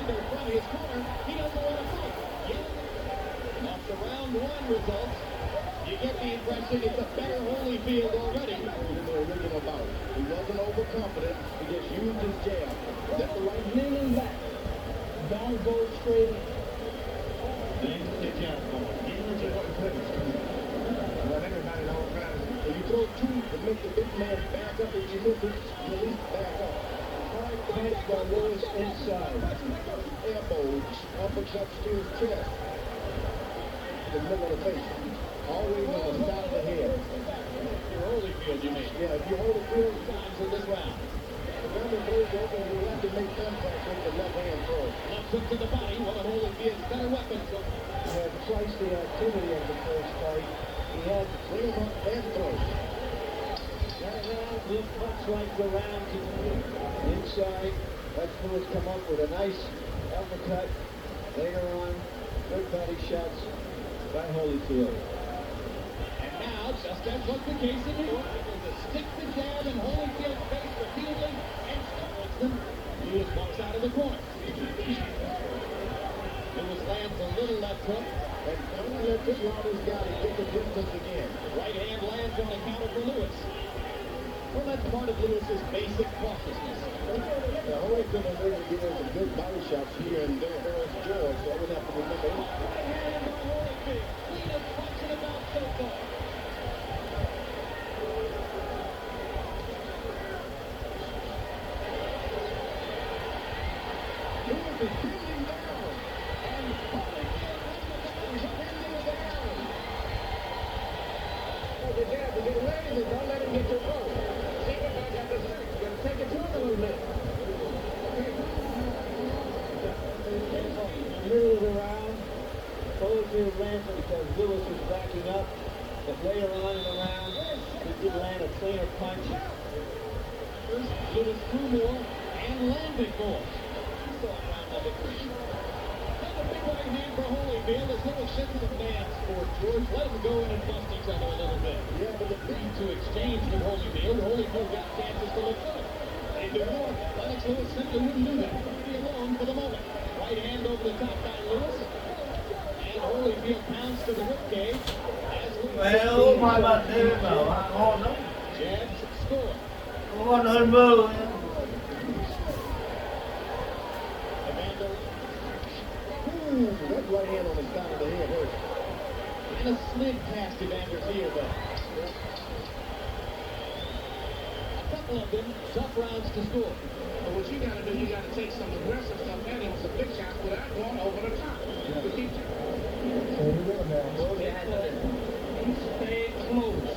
Evander from his corner. He doesn't want to fight. Off the round one results, you get the impression it's a better Holyfield already. In the original bout, he wasn't overconfident. He just used his jab. That's the right leaning back. Don't go straight in. Thanks to Jeff. Well, everybody knows that. If you throw two to make the big man back up, if you miss it, you at least back up. Hard punch by Lewis inside. Elbows, uppercuts to his chest. The middle of the face. Always on the side of the head. Holyfield, you mean? Yeah, if you hold it good Times in this round. the gunman blows open, you have to make contact with the left hand throw. Left hook to the body, one of Holyfield's better weapons. He had twice the activity of the first fight. He had Bring him up and throw. that round, looked much like the round to the inside. That's Lewis come up with a nice uppercut. Later on, good body shots by Holyfield. And now, just as was the case in New York, it was a stick to jab in Holyfield's face repeatedly and stops them. Lewis walks out of the corner. Lewis lands a little left hook. And don't let this Roberts guy get the distance again. Right hand lands on the counter for Lewis. Well, that's part of Lewis's basic cautiousness. The Holyfield is able to get in some good body shots here and there. There's George, so I would have to remember him. Right hand by Holyfield. Cleanest punch in the bout so far. Lewis is bending down. And Holyfield is bending down. Oh, the jab, to get ready, don't let him get your throat. Take it back at the six. You're going to take it to him a little bit. Middle of the round, Holyfield landed because Lewis was backing up. But later on in the round, he did land a cleaner punch. First, Lewis threw more and landed more. So round number three. Another big right hand for Holyfield as Lewis said to the fans for George. Let them go in and bust each other a little bit. Yeah, but the Free to exchange with Holyfield. Holyfield got chances to look good. In New York, Lennox Lewis simply wouldn't do that. Be alone for the moment. Right hand over the top by Lewis. And Holyfield pounds to the ribcage. Well, my about David Bow. I don't know. Jabs score. I want to move. Evander Ooh, that right hand on the side of the head hurt. kind of slid past Evander's ear though. A couple of them, tough rounds to score. But what you got to do, you got to take some aggressive stuff at him, some big shots without going over the top. To keep you. He stayed close.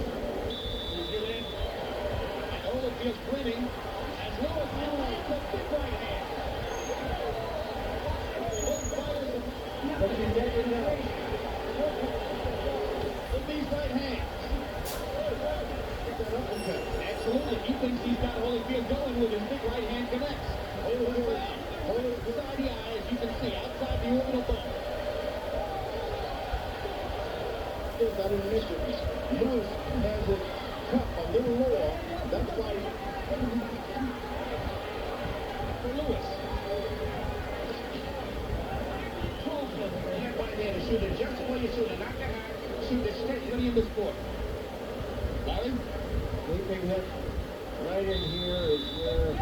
You get in. And Holyfield grinning as Lewis now lands a big right hand. Both fighters But you never know. with these right hands. Absolutely. He thinks he's got Holyfield going with his big right hand connects. Inside the eye, as you can see, outside the orbital bone. I didn't mention Lewis has his cup a little lower. That's why For Lewis. That right there to shoot it just the way you shoot it, not that high. Shoot it straight. What do you miss for? Larry? Leaping hip right in here is where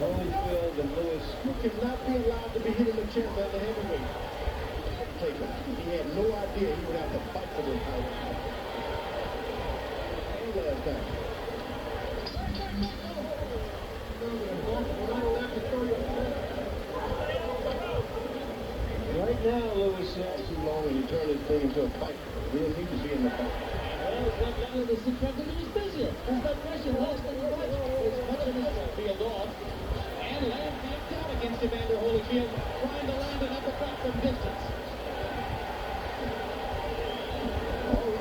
Holyfield and Lewis. you cannot be allowed to be hitting the chest at the heavyweight. Taker. He had no idea he would have to fight for this fight. Last time. Right now, Lewis says Too long and he turned his thing into a fight. He didn't need to be in the fight. Well, the subtracted his business. His vibration less than the right. His punches field off. And lands knocked out against Evander Holyfield, trying to land an uppercut from distance.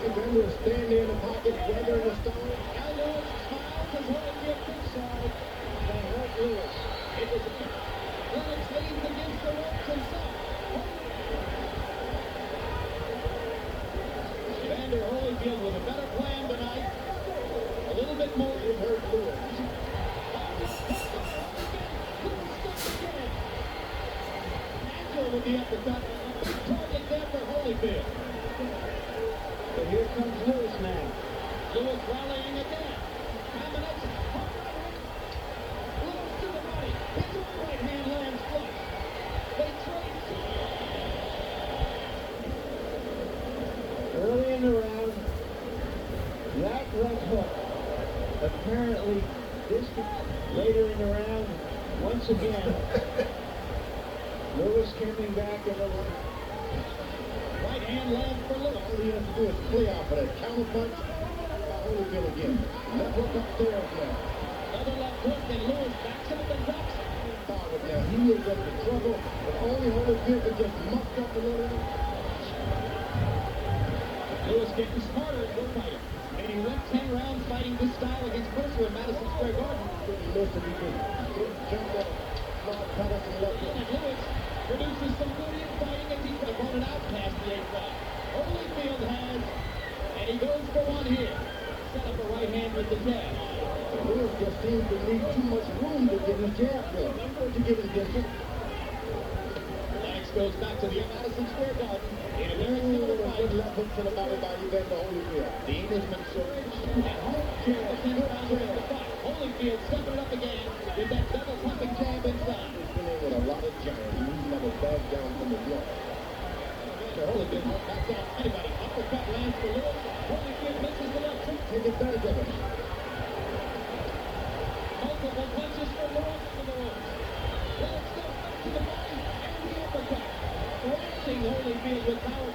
Evander stand there in the pocket, weathering the stone. Now Lewis smiles as Holyfield kicks side. they hurt Lewis. It was Lennox leans against the ropes himself. Evander Holyfield with a better plan tonight. A little bit more. It hurt Lewis. with the uppercut. A big target there for Holyfield. But here comes Lewis now. Lewis rallying again. Combination. Lewis to the body. His own right hand lands flush. They trade. Early in the round, that left hook apparently later in the round. Once again, Lewis coming back in the line. Right hand lands for Lewis. All he has to do is play off of that counter punch by Holyfield again. Left hook upstairs now. Another left hook, and Lewis backs him and drops him. Forward now. He is up in trouble. If only Holyfield could just muck up a little. Lewis getting smarter as a fighter. And he went 10 rounds fighting this style against Mercer in Madison Square Garden. Couldn't listen. He could jump up. Small cutters and left hook. And Lewis produces some good infighting as he opponent out past the 8th round. Holyfield has, and he goes for one here. Set up a right hand with the jab. Lewis just seems to need too much room to get his jab done. I'm going to get his distance. Lennox goes back to the Madison Square Garden in a very similar fight. Good left hook to the belly by Yvette to Holyfield. The Englishman surged and carried the 10th rounder in the fight. Holyfield stepping it up again with that double pumping jab inside. He's been in with a lot of giants. He's never backed down from the block. Holyfield won't back down anybody. Uppercut lands for Lewis. Holyfield misses the left hook. Take advantage of it. Multiple punches for Lewis into the ropes. Lewis goes back to the body and the uppercut. Thrashing Holyfield with power.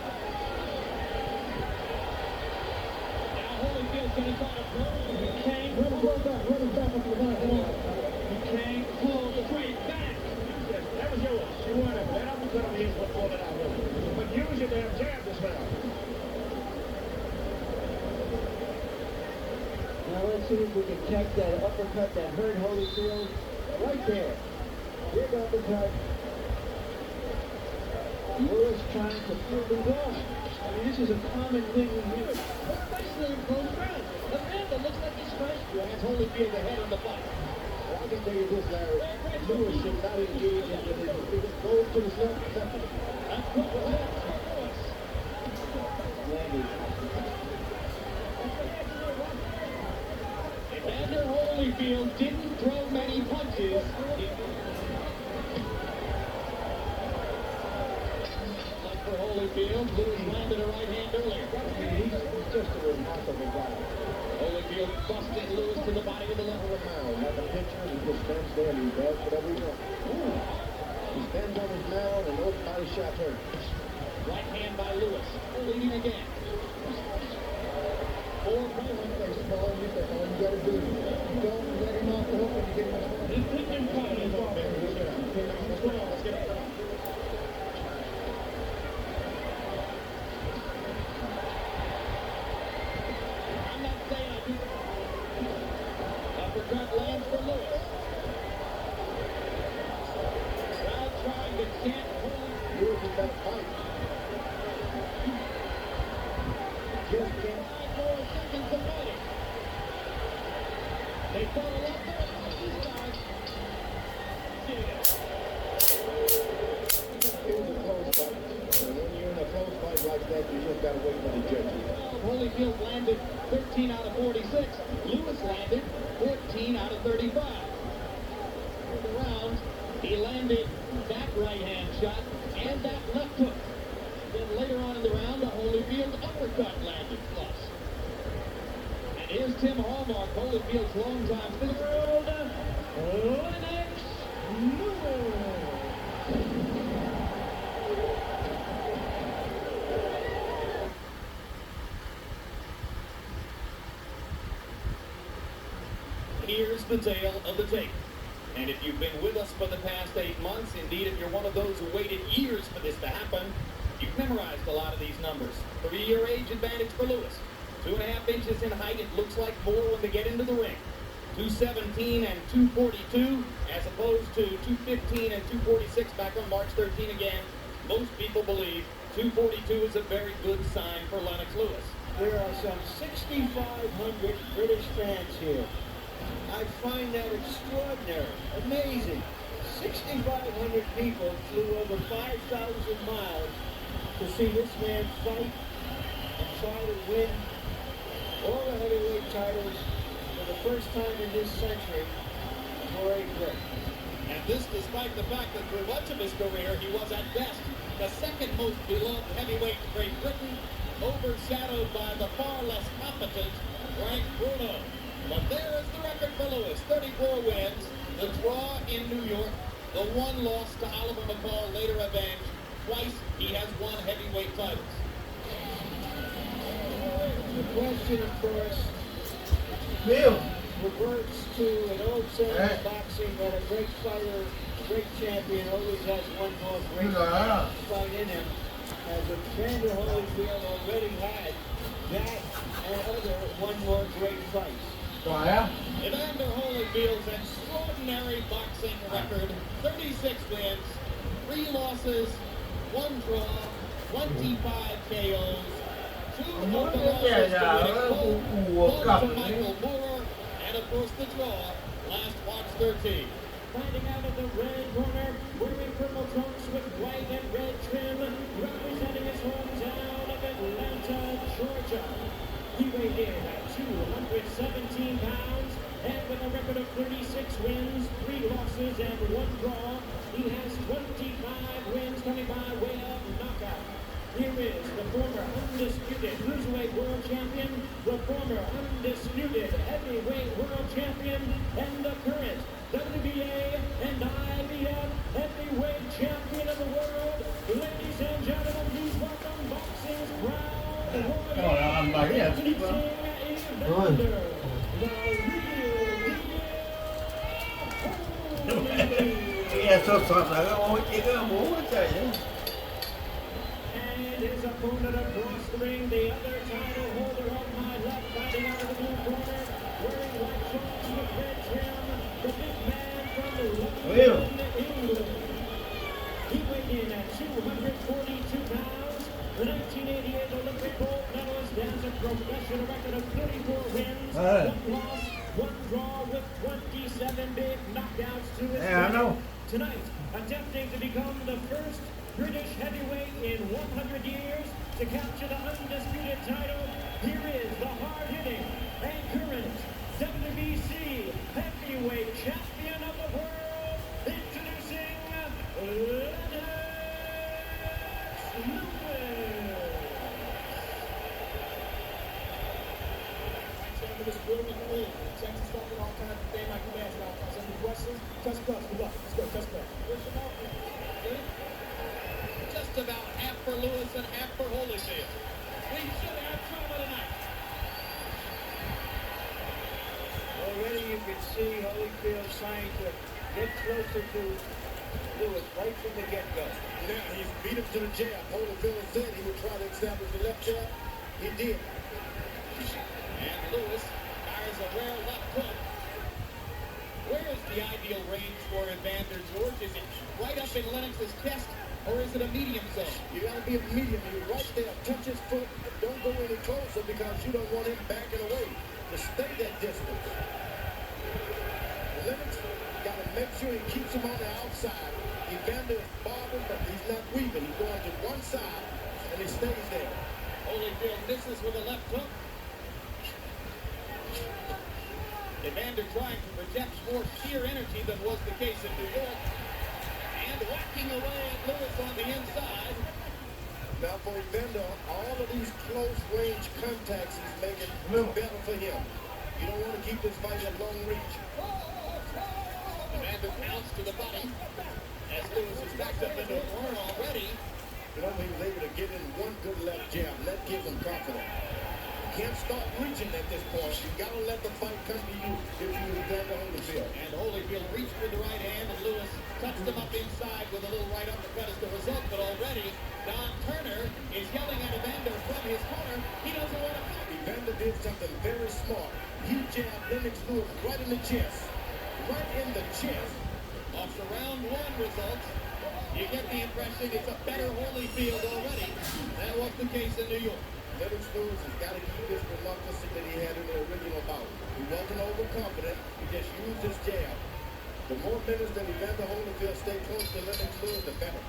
Now Holyfield's going to try to throw. He can't Run him back. Run him back up to the line. Come on. He can't pull straight back. That was yours. You won it. That uppercut over here is what pulled it out. But use your damn jab this round. Now let's see if we can catch that uppercut that hurt Holyfield right there. Big uppercut. Lewis trying to pull the guard. I mean, this is a common thing we hear. Especially in close rounds. A man that looks like he's fresh has Holyfield ahead in the fight. Well, I can tell you this, Larry. Lewis should not engage in this. If it goes to the self-protection. That's what was left for Lewis. Landed. Evander Holyfield didn't throw many punches. Like for Holyfield, Lewis landed a right hand earlier. He's just a remarkable guy. Holyfield busted Lewis to the body of the left. Mound. Like a pitcher, he just stands there and he does whatever he wants. He stands on his mound and those body shots hurt. Right hand by Lewis. Leading again. Four points. That's all you got to do. Don't let him off the hook when you get him. He couldn't fight his off. Let's get it. I'm not saying I do. Uppercut lands for Lewis. Crowd trying to chant Holyfield. Lewis is that fight. Just can't. 5 more seconds of fighting. They fought a lot there on this side. It was a close fight. And when you're in a close fight like that, you just got to wait for the judges. Holyfield landed 13 out of 46. Lewis landed 14 out of 35. In the round, he landed that right hand shot and that left hook. Then later on in the round, a Holyfield uppercut landed flush. And here's Tim Hallmark, Holyfield's longtime world Lennox Lewis. Here's the tale of the tape. And if you've been with us for the past 8 months, indeed if you're one of those who waited years for this to happen, you've memorized a lot of these numbers. 3-year age advantage for Lewis. 2.5 inches in height, it looks like more when they get into the ring. 217 and 242, as opposed to 215 and 246 back on March 13 again. Most people believe 242 is a very good sign for Lennox Lewis. There are some 6,500 British fans here. I find that extraordinary, amazing. 6,500 people flew over 5,000 miles to see this man fight and try to win all the heavyweight titles for the first time in this century for a Brit. And this despite the fact that through much of his career, he was at best the second most beloved heavyweight in Great Britain, overshadowed by the far less competent Frank Bruno. But there is the record for Lewis, 34 wins, the draw in New York, the one loss to Oliver McCall, later avenged. Twice he has won heavyweight titles. The question, of course, Bill. reverts to an old saying in boxing that a great fighter, a great champion, always has one more great fight in him. As Evander Holyfield already had that and other one more great fight. Evander Holyfield's extraordinary boxing record, 36 wins, 3 losses, 1 draw, 25 KOs, 2 open losses to Michael Moorer, and of course the draw, last March 13. Finding out of the red corner, wearing purple trunks with white and red trim, representing his hometown of Atlanta, Georgia. He weighed in at 217 pounds, and with a record of 36 wins, 3 losses, and 1 draw, he has 25 wins coming by way of knockout. Here is the former undisputed cruiserweight world champion, the former undisputed heavyweight world champion, and the current WBA and IBF heavyweight champion of the world. Ladies and gentlemen, please welcome boxing's proud warrior, introducing Evander, the real Nghe sốt sốt là cái ôi chỉ có muốn hết trời vậy. And his opponent across the ring, the other title holder on my left, fighting out of the blue corner, wearing white shorts with red trim, the big man from London, England. He weighed in at 242 pounds, the 1988 Olympic gold medalist, has a professional record of 34 wins, 1 loss, 1 draw with 27 big knockouts to his credit. Tonight, attempting to become the first British heavyweight in 100 years to capture the undisputed title, here is the hard-hitting and current WBC heavyweight champion of the world, introducing Lennox Lewis. This brilliant move. Texas talking all kinds of things like you asked about. Any questions? Touch gloves. Good luck. Let's go. Touch gloves. Just about half for Lewis and half for Holyfield. We should have trouble tonight. Already you can see Holyfield trying to get closer to Lewis right from the get-go. Now he's beat him to the jab. Holyfield said he would try to establish the left jab. He did. And Lewis fires a rare left hook. Where is the ideal range for Evander, George? Is it right up in Lennox's chest, or is it a medium zone? You got to be a medium. You're right there. Touch his foot. And don't go any closer because you don't want him backing away. Just stay that distance. Lennox got to make sure he keeps him on the outside. Evander is bobbing, but he's not weaving. He's going to one side, and he stays there. Holyfield misses with a left hook. Evander trying to project more sheer energy than was the case in New York. And whacking away at Lewis on the inside. Now for Evander, all of these close-range contacts he's making better for him. You don't want to keep this fight at long reach. Evander pounds to the body. As Lewis is backed up into a corner already. You know, he was able to get in one good left jab. That gives him confidence. Can't start reaching at this point. You got to let the fight come to you if you Evander Holyfield. And Holyfield reached with the right hand, and Lewis touched him up inside with a little right uppercut as the result. But already, Don Turner is yelling at Evander from his corner. He doesn't want to fight. Evander did something very smart. He jabbed Lennox Lewis right in the chest. Right in the chest. Off the round 1 results, you get the impression it's a better Holyfield already than was the case in New York. Lennox Lewis has got to keep this reluctancy that he had in the original bout. He wasn't overconfident. He just used his jab. The more minutes that Evander Holyfield stay close to Lennox Lewis, the better.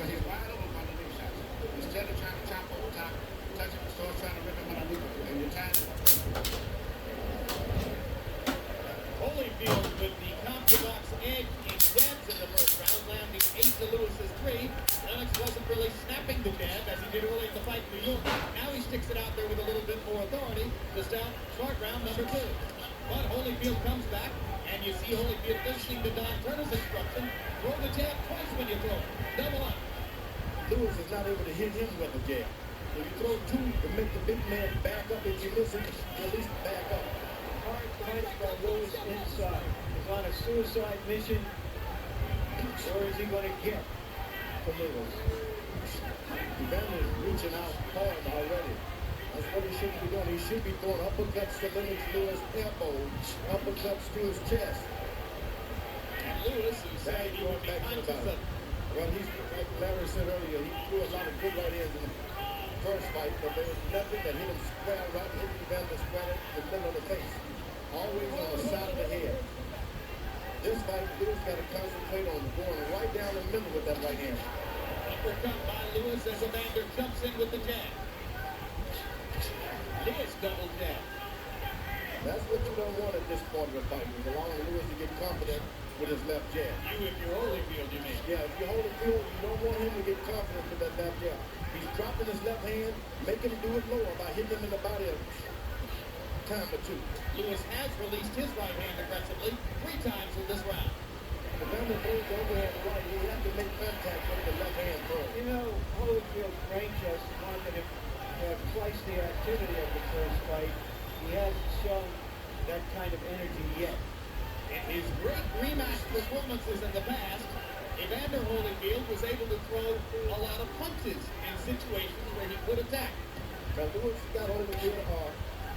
He's wide open by the big shots. Instead of trying to chop over top, touch it, so trying to rip him underneath it. And you're tired of Holyfield with the Compubox edge in jabs in the first round, landing 8 to Lewis's 3. Lennox wasn't really snapping the jab as he did early in the fight in New York. Now he sticks it out there with a little bit more authority to start round number 2. But Holyfield comes back, and you see Holyfield listening to Don Turner's instruction. Throw the jab twice when you throw it. Double up. Lewis is not able to hit him with a jab. So you throw 2 to make the big man back up. If you miss it, you at least back up. Hard punch by Lewis inside. He's on a suicide mission. Or is he going to get to Lewis? Evander is reaching out hard already. That's what he should be doing. He should be throwing uppercuts to Lennox Lewis' elbow, uppercuts to his chest. And Lewis, who said he would be conscious of. Well, he's, like Larry said earlier, he threw a lot of good right hands in the first fight, but there was nothing that hit him square right, hit Evander square in the middle of the face. Always on the side of the head. This fight, Lewis got to concentrate on going right down the middle with that right hand. Uppercut by Lewis as Evander jumps in with the jab. Lewis double jab. That's what you don't want at this point of the fight, is allowing Lewis to get confident with his left jab. You, if you're Holyfield, you mean? Yeah, if you hold it field, you don't want him to get confident with that left jab. He's dropping his left hand, making him do it lower by hitting him in the body a time or 2. Lewis has released his right hand aggressively 3 times in this round. Evander throws the overhand right. He has to make contact with the left hand throw. You know, Holyfield's brain just wanted him to have twice the activity of the first fight. He hasn't shown that kind of energy yet. In his great rematch performances in the past, Evander Holyfield was able to throw a lot of punches in situations where he could attack. Now Lewis got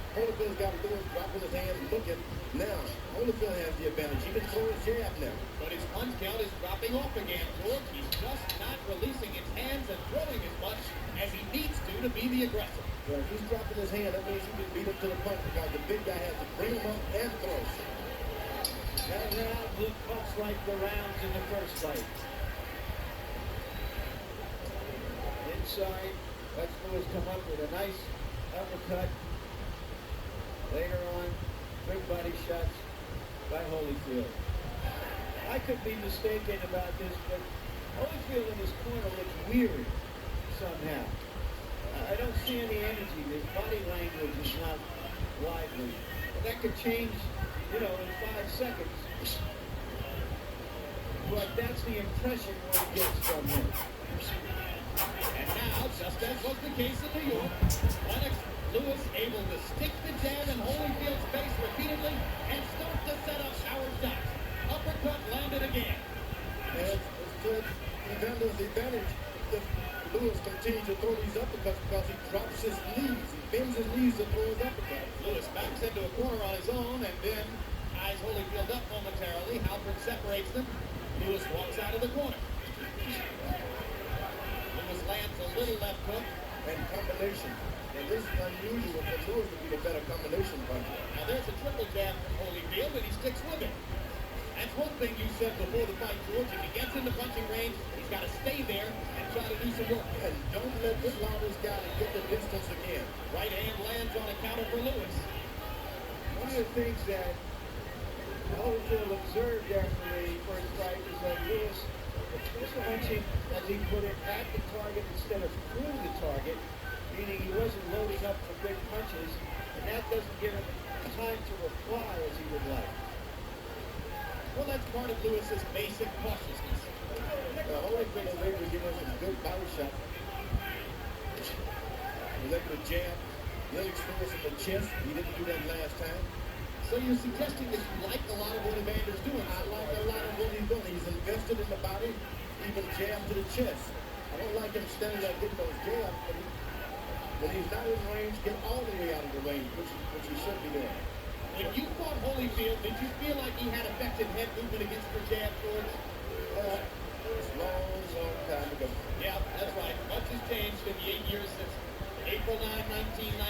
Holyfield's got Lewis dropping his hand and looking. Now, Holyfield has the advantage. He can throw his jab now. But his punch count is dropping off again, George. He's just not releasing his hands and throwing as much as he needs to be the aggressor. Well, if he's dropping his hand, that means you can beat him to the punch because the big guy has to bring him up and throw. That round looked much like the rounds in the first fight. Inside, lets Lewis come up with a nice uppercut. Later on, good body shots by Holyfield. I could be mistaken about this, but Holyfield in his corner looks weary somehow. I don't see any energy. His body language is not lively. But that could change, in 5 seconds. But that's the impression one gets from him. And now, just as was the case in New York, Lennox Lewis able to stick the jab in Holyfield's face repeatedly and start to set up power shots. Uppercut landed again. And it's to Evander's advantage if Lewis continues to throw these uppercuts because he drops his knees. He bends his knees to throw his uppercuts. Lewis backs into a corner on his own and then eyes Holyfield up momentarily. Halpern separates them. Lewis walks out of the corner. Lewis lands a little left hook. And combination. And this is unusual for Lewis to be the better combination puncher. Now there's a triple jab from Holyfield and he sticks with it. That's one thing you said before the fight, George. If he gets in the punching range, he's got to stay there and try to do some work. And don't let this loudest guy get the distance again. Right hand lands on a counter for Lewis. One of the things that Holyfield observed after the first fight is that Lewis was punching, as he put it, at the target instead of through the target, meaning he wasn't loading up for big punches, and that doesn't give him time to reply as he would like. Well, that's part of Lewis's basic cautiousness. Holyfield was able to give us some good body shots. He was able to jab Lennox Lewis in the chest. He didn't do that last time. So you're suggesting that you like a lot of what Evander's doing? I like a lot of what he's doing. He's invested in the body, even jab to the chest. I don't like him standing there getting those jabs, but when he's not in range, get all the way out of the range, which he should be doing. When you fought Holyfield, did you feel like he had effective head movement against your jab, George? It's long time ago. Yeah, that's right. Much has changed in the 8 years since April 9,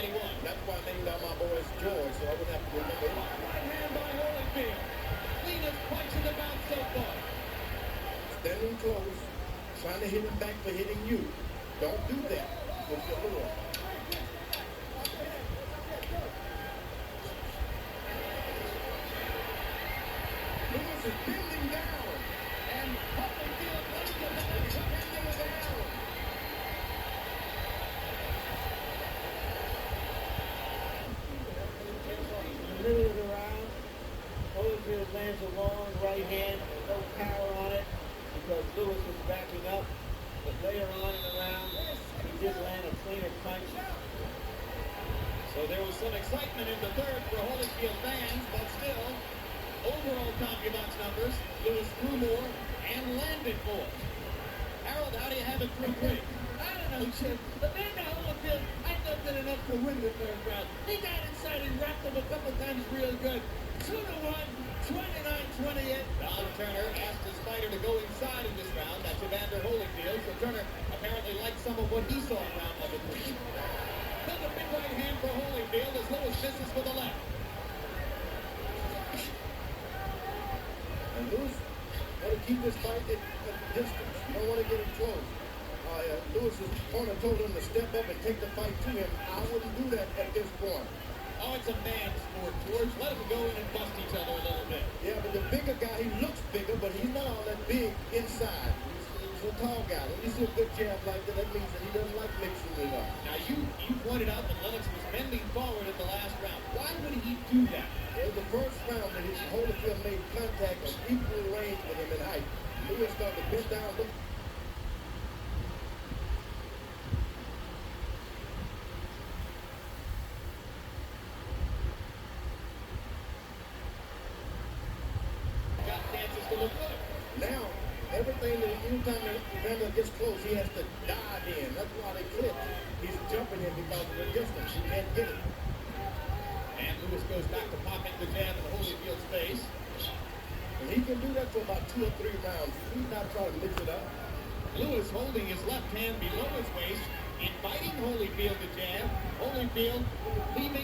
1991. That's why I named all my boys George, so I wouldn't have to remember him. Right hand by Holyfield. Cleanest punch in the bout so far. Standing close, trying to hit him back for hitting you. Don't do that with your lure. Lewis is bending down, and Holyfield wants to bending down. In the middle of the round, Holyfield lands a long right hand, no power on it because Lewis was backing up. But later on in the round, he did land a cleaner punch. So there was some excitement in the third for Holyfield fans, but still, overall CompuBox numbers, Lewis threw more and landed more. Harold, how do you have it through three? I don't know, Chip. But then the Holyfield, I thought did enough to win the third round. He got inside and wrapped him a couple times real good. 2-1, 29-28. Don Turner asked his fighter to go inside in this round. That's Evander Holyfield. So Turner apparently liked some of what he saw in round number 3. Then the big right hand for Holyfield as Lewis misses with the left. And Lewis want to keep this fight at distance. You don't want to get it close. Lewis's opponent told him to step up and take the fight to him. I wouldn't do that at this point. Oh, it's a man's sport, George. Let them go in and bust each other a little bit. Yeah, but the bigger guy, he looks bigger, but he's not all that big inside. He's a tall guy. When you see a good jab like that, that means that he doesn't like mixing it up. Now, you pointed out that Lennox was bending forward in the last round. Why would he do that? In the first round, that Holyfield made contact of equal range with him in height. Lewis started to bend down, look. Got chances to look good. Now, everything that anytime Evander gets close, he has to dive in. That's why they clip. He's jumping in because of the distance. He can't get it. And Lewis goes back to popping the jab in Holyfield's face. And he can do that for about 2 or 3 rounds. He's not trying to mix it up. Lewis holding his left hand below his waist, inviting Holyfield to jab. Holyfield leaving.